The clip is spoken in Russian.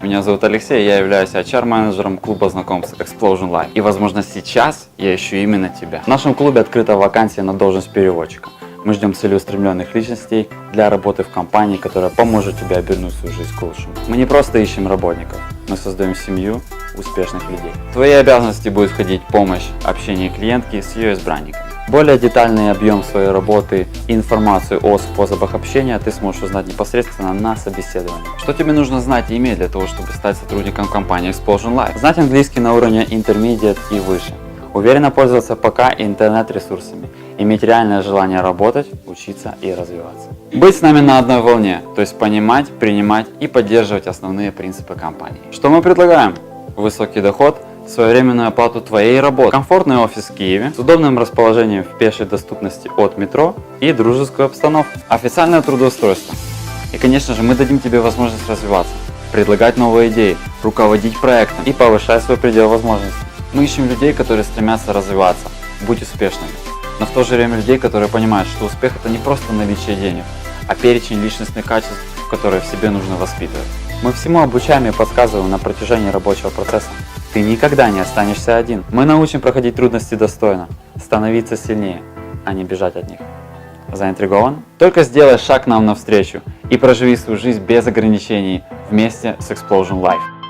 Меня зовут Алексей, я являюсь HR-менеджером клуба знакомств Explosion Life. И, возможно, сейчас я ищу именно тебя. В нашем клубе открыта вакансия на должность переводчика. Мы ждем целеустремленных личностей для работы в компании, которая поможет тебе обернуть свою жизнь к лучшему. Мы не просто ищем работников, мы создаем семью успешных людей. В твои обязанности будет входить помощь, общение клиентки с ее избранниками. Более детальный объем своей работы и информацию о способах общения ты сможешь узнать непосредственно на собеседовании. Что тебе нужно знать и иметь для того, чтобы стать сотрудником компании Explosion Life? Знать английский на уровне Intermediate и выше. Уверенно пользоваться ПК и интернет-ресурсами. Иметь реальное желание работать, учиться и развиваться. Быть с нами на одной волне, то есть понимать, принимать и поддерживать основные принципы компании. Что мы предлагаем? Высокий доход, своевременную оплату твоей работы, комфортный офис в Киеве с удобным расположением в пешей доступности от метро и дружескую обстановку, официальное трудоустройство. И, конечно же, мы дадим тебе возможность развиваться, предлагать новые идеи, руководить проектом и повышать свой предел возможностей. Мы ищем людей, которые стремятся развиваться, быть успешными, но в то же время людей, которые понимают, что успех это не просто наличие денег, а перечень личностных качеств, которые в себе нужно воспитывать. Мы всему обучаем и подсказываем на протяжении рабочего процесса. Ты никогда не останешься один. Мы научим проходить трудности достойно, становиться сильнее, а не бежать от них. Заинтригован? Только сделай шаг нам навстречу и проживи свою жизнь без ограничений вместе с Explosion Life.